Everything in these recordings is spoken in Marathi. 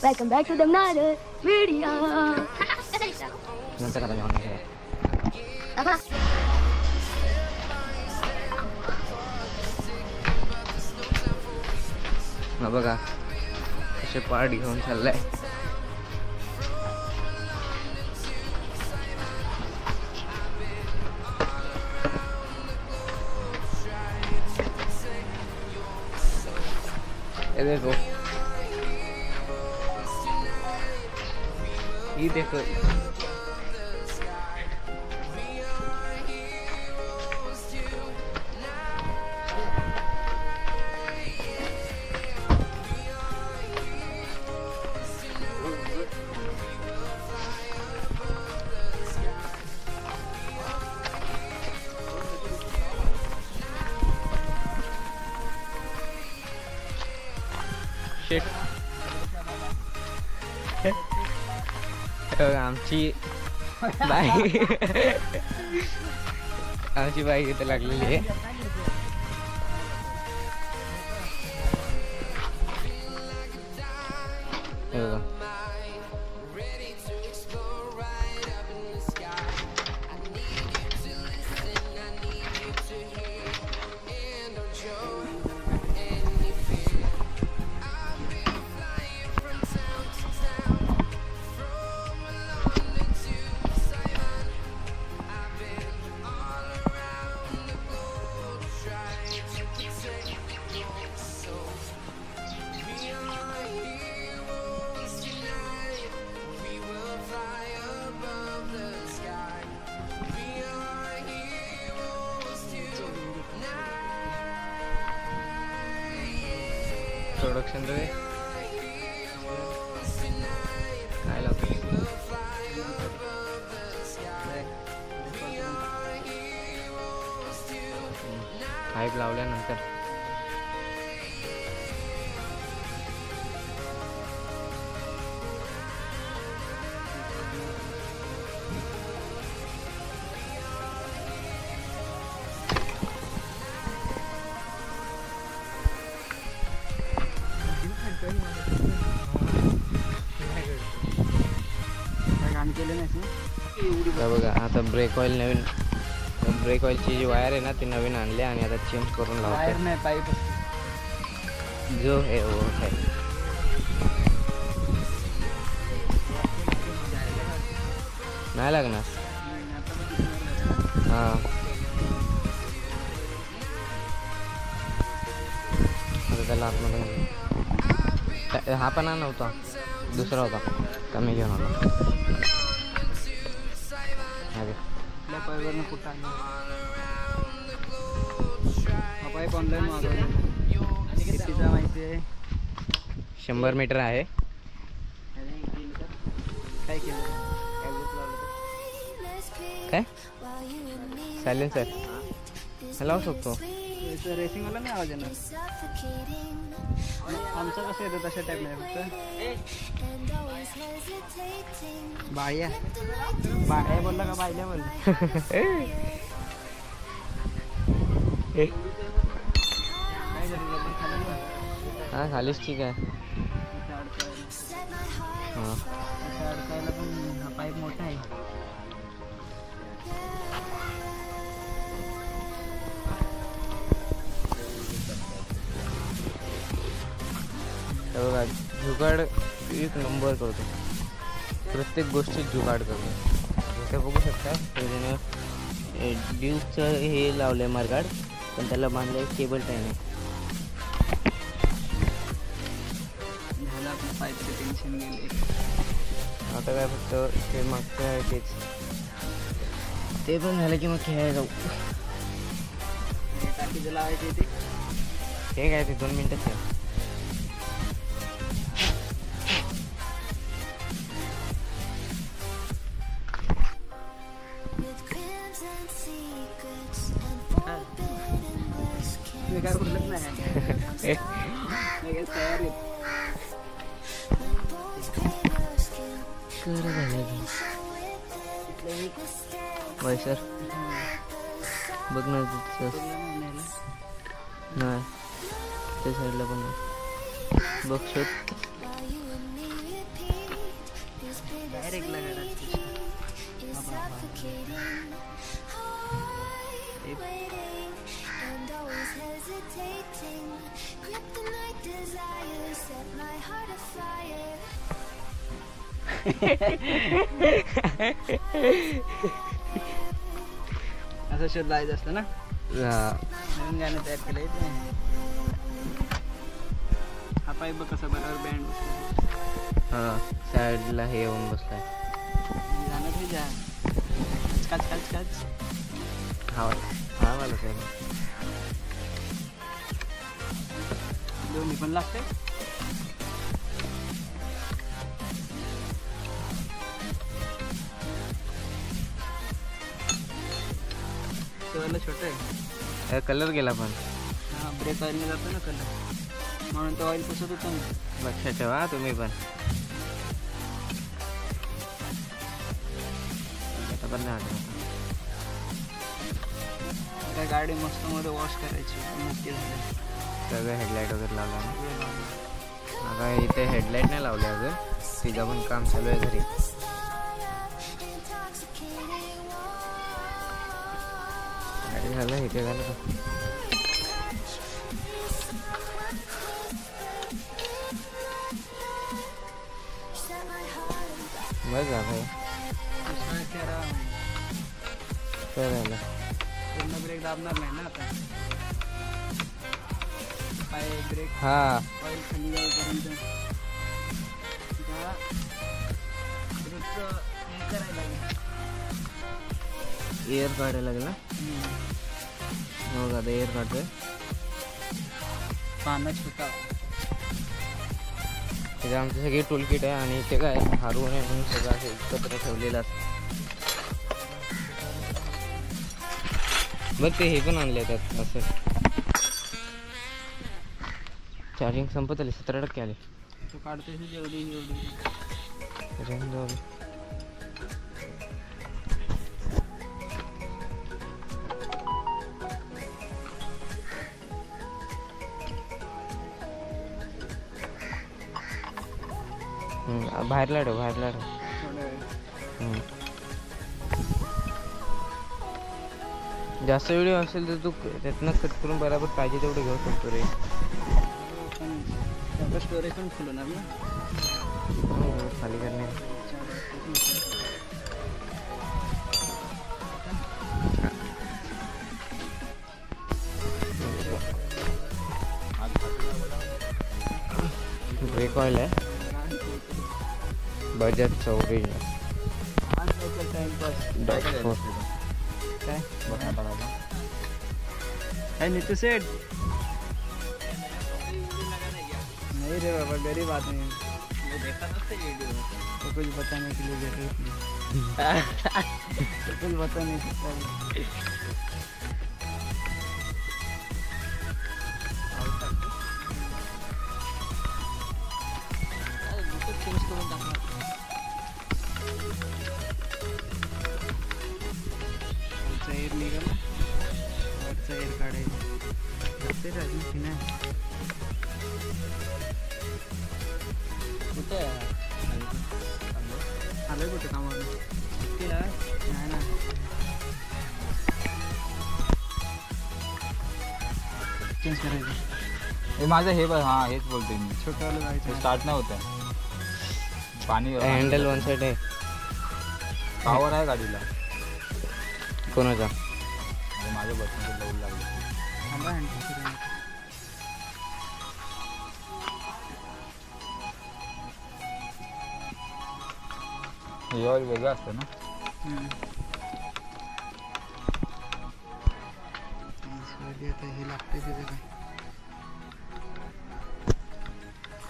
Welcome back to the another video. नंतर आता जेवण Apa? बघा कसे पार्ट घेऊन चाललाय. ये देखो, ये देखो, शिट. आमची बाई आमची बाई इथे लागलेली आहे. प्रोडक्शन रे काय लावतो पाईप लावल्यानंतर बघा आता ब्रेक ऑइल नवीन, ब्रेक ऑइलची जी वायर आहे ना ती नवीन आणली आणि आता चेंज करून लावतो. वायर नाही, पाईप जो है वो है. नाही लागणार. हां आता त्याला आतमध्ये हा पण नव्हता, दुसरा होता, कमी घेऊन आला. पाईप ऑनलाईन मागवला, कितीचा माहिती आहे? 100 मीटर आहे. काय केलं? काय सायलेन्सर लावू शकतो. रेसिंगवाला नाही आवाज येणार. आमचं कसं येतं तशा टाईप नाही, फक्त बाळ्या बाळ्या बोलला का बायल्या बोलला. हा खालीच ठीक आहे. हां अडकायला पण हा पाईप मोठा आहे. बघा जुगाड एक नंबर करतो, प्रत्येक गोष्टीत जुगाड करतो. इथे बघू शकता त्याने ड्यूसचं हे लावलं आहे मार्गाड, पण त्याला बांधलं आहे केबल टाईम आहे. झालं आपलं पाईपचं टेन्शन गेले. आता काय फक्त ते मागचं आहे तेच, ते पण झालं की मग खेळायला जाऊ. टाकीचं लावायचे ते काय ते 2 मिनटच आहे. काय बोलत नाही तयारी सर बघ ना नाही त्या साईडला पण बघ शोध डायरेक्ट लगा असं शोध लावायचं असतं ना. नवीन गाणं तयार केलंय ते. हा पाईप बघ कसा बरोबर बँड बसला. हा साईडला हे येऊन बसलाय. गाणं ते जा काच काच काच. हा हा मला काय दोन्ही पण लागते. छोट आहे. कलर गेला पण. हा ब्रेक ऑइलने जातो ना कलर, म्हणून तो ऑइल पुसत होतो ना. लक्षात ठेवा तुम्ही पण. आता पण नाही आठवत. त्या गाडी मस्त मध्ये वॉश करायची. नक्की झालं सगळं हेडलाईट वगैरे लावला ना. आता इथे हेडलाईट नाही लावले अजून, तिचं पण काम चालू आहे घरी. गाडी झालं इथे झालं का. बस झालं करायला. पूर्ण ब्रेक दाबणार नाही ना आता. पाय ब्रेक हा ऑइल खाली जाईपर्यंत ब्रेकचं हे करायला लागेल. एअर काढायला लागेल ना. हो का, एअर काढतोय. पाना छोटा. तिथे आमचं सगळी टूल किट आहे आणि इथे काय हारून आहे म्हणून सगळं असं एकत्र ठेवलेलं असतं. बघ ते हे पण आणले त्यात असं. चार्जिंग संपत आली, 17% आले. तो काढतोय जेवढी एवढी. बाहेर लाडव बाहेर लाडव. जास्त व्हिडिओ असेल तर तू त्यातनं कट करून बरोबर पाहिजे तेवढं घेऊ शकतो रे. स्टोरेज पण फुल होणार ना. खाली करणे. ब्रेक ऑइल आहे बजाजचं ओरिजिनल. काय नीतू सेठ. नहीं रे बाबा, गरीब आदमी तो कुछ बताने के लिए बैठे तो कुछ बता नहीं सकता. चेंज करून टाकणार. एअर निघाला, वरचा एअर काढायचा. ते अजून नाही कुठे आलोय कुठे कामावर. नाही ना चेंज करायचं. हे माझं हे बघ. हां हेच बोलतोय मी. छोटं जायचं. स्टार्ट नाही होत आहे. पाणी हँडल वन साईड आहे. पॉवर आहे गाडीला. कोणाचा. माझ्या बसमध्ये लावून लागलं. थांबा हँडल. हे ऑइल वेगळं असतं ना. आता हे लागतंय तिथे काय.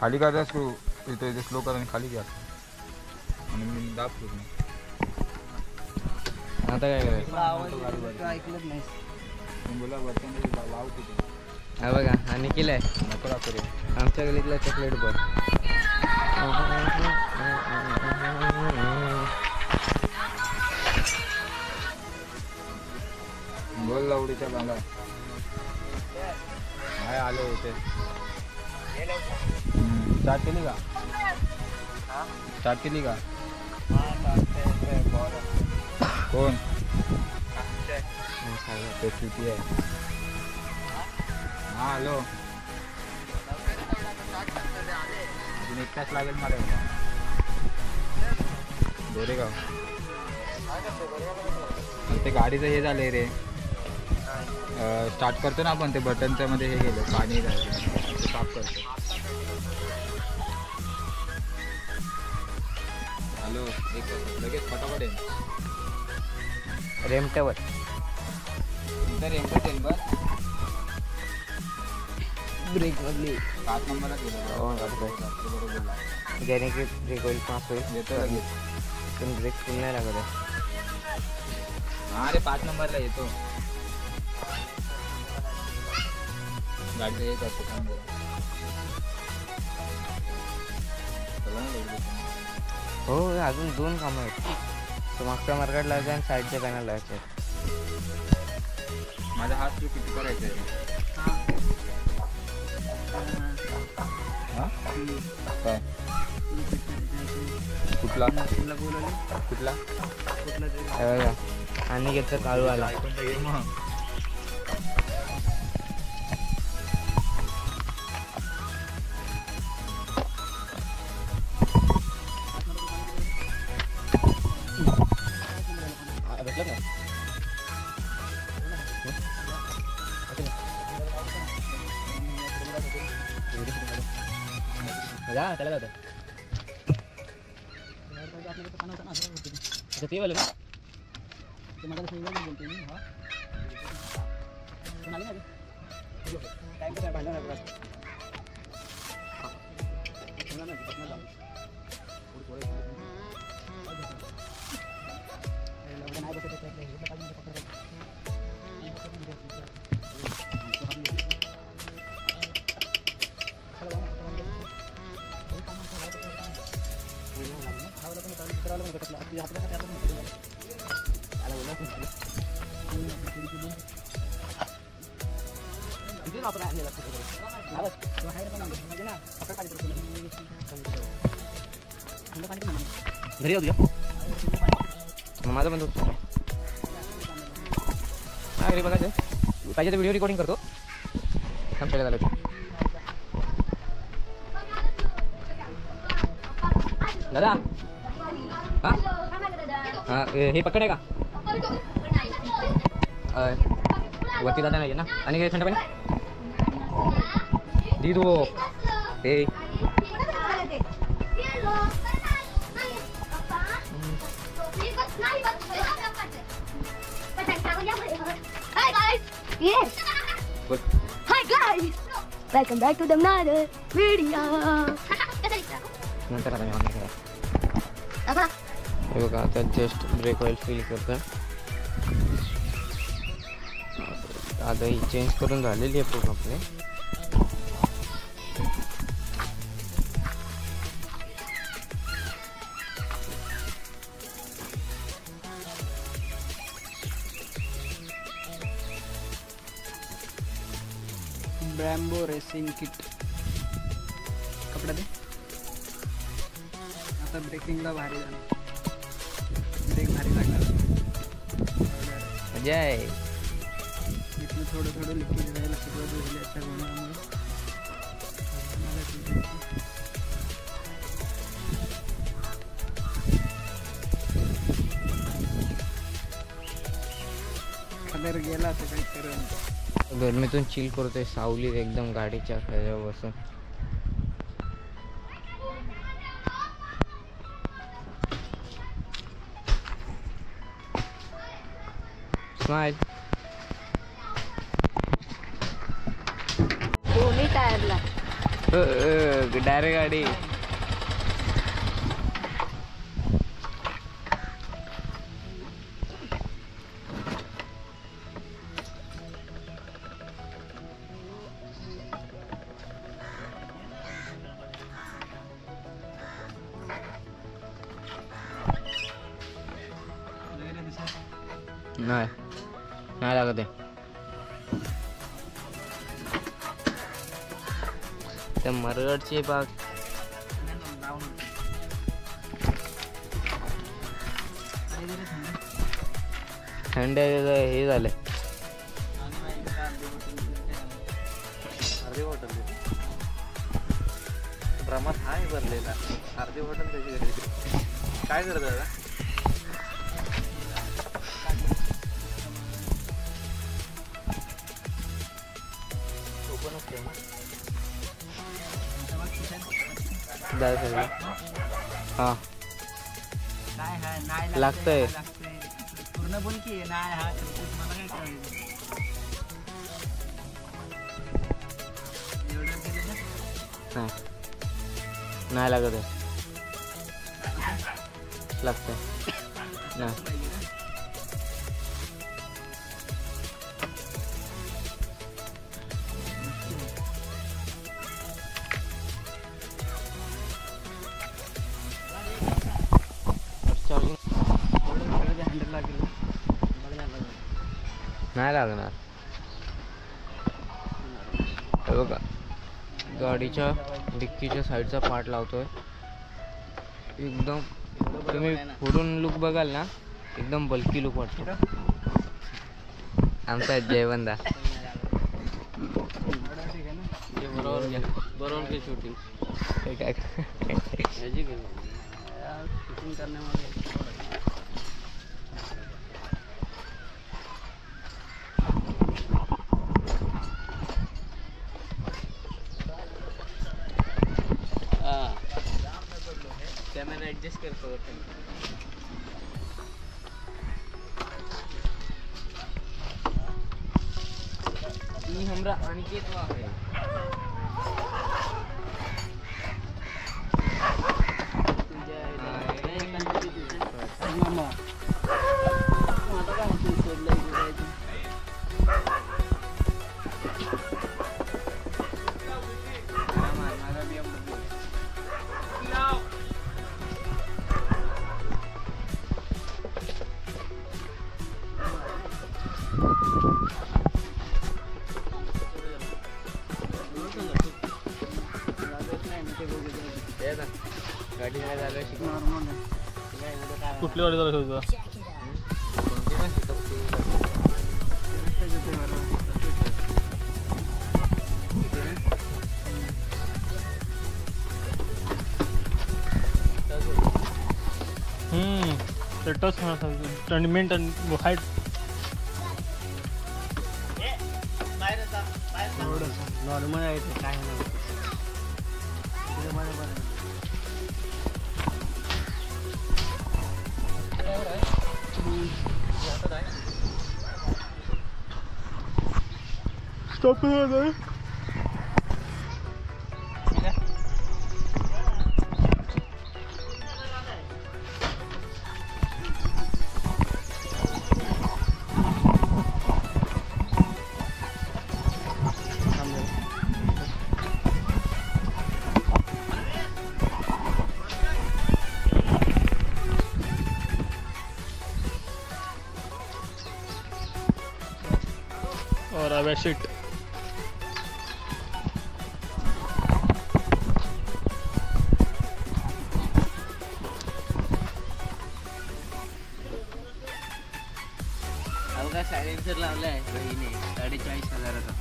खाली काढा स्क्रू. इथे स्लो करा आणि खाली घ्या आणि मी दाब पूर्ण. आता काय करायचं. आवाज ऐकलंच नाही. बोला बर्तन लाव तिथे. हा बघा आणि केलंय नको दाखव रे. आमच्या गलीतला चॉकलेट बॉल. बोल लावडीच्या बांधा. काय आले होते. स्टार्ट केली का. स्टार्ट केली का. कोण आणि सागर. ते किती आहे हा हॅलो अजून 1 तास लागेल मला गोरेगाव ते गाडीचं हे झालंय रे स्टार्ट करतो ना आपण ते बटनच्या मध्ये हे गेलं पाणी जायचं ते साफ करतो हॅलो एक लगेच फटाफट आहे रेमट्यावर रेमटेल बस ब्रेक मधली 5 नंबरला गेलो हो बरोबर ज्याने की ब्रेक होईल पास होईल येतो लगेच पण ब्रेक फुल नाही लागत आहे. हा रे 5 नंबरला येतो गाडी हे करतो काम करा चला ना लगेच. हो अजून 2 कामं आहेत. तो मागच्या मार्गात लावायचं आणि साईडच्या पॅनल लावायचे. माझा हात तू किती करायचा आहे हा काय कुठला तुला बोलवलं कुठला कुठला तरी हे बघा आणि घेतलं काळू आला. ऐकून तर घे मग त्याला जातं ते बोल ना घरी येऊ तुझ्या माझा बंद होतो हा घरी बघायचं पाहिजे तर व्हिडिओ रेकॉर्डिंग करतो संपलेलं झालं दादा हां हां हे पकड आहे का वरती दादा नाही आहे ना आणि काय थंड पाणी दी दो हे Yes. Hi guys. Welcome back to the another video. नंतर आता मी ऑन करा हे बघा आता जस्ट ब्रेक ऑइल फिल करतो आता ही चेंज करून झालेली आहे पूर्ण आपले ब्रॅम्बो रेसिंग किट कपडा दे आता ब्रेकिंगला भारी जाणार ब्रेक भारी लागणार मजा आहे इथनं थोडं थोडं लिक्विड जायला सुरुवात झाली आता गोंधळामुळे कलर गेला तर काही करेल गरमीतून चिल करतोय सावलीत एकदम गाडीच्या खाली बसून स्माइल दोन्ही टायरला डायरेक्ट गाडी नाही लागत आहे त्या मरगडची बाग थंड हे झालं. अर्धी बॉटल ड्रामात आहे भरलेला. अर्धी बॉटल त्याची घरी. काय करत दादा? हां नाही हा नाही लागतंय. पूर्ण बोल की नाही हा मला काय कळलं. एवढं केलं ना नाही लागत आहे. लागतंय नाही. हँडल लागेल नाही लागणार. हे बघा गाडीच्या डिक्कीच्या साईडचा पार्ट लावतोय. एकदम तुम्ही पुढून लुक बघाल ना एकदम बल्की लुक वाटतो. आमचा जयवंदा बरोबर की शूटिंग काय शूटिंग करण्यामध्ये कॅमेरा ॲडजस्ट करतो. ये हमरा अनिकेत वा है. कुठली गाडी चालू होता? ते टच मेन हाईट नॉर्मल आहे ते काय नाही. स्टॉप करा. और अब शिट अवघा सायलेन्सर लावलाय बहिणी 45,000चा.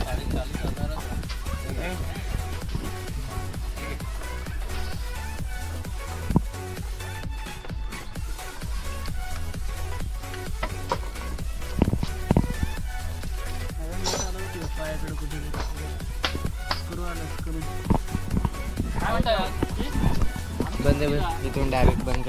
45,000चा बंद इथून डायरेक्ट बंद कर.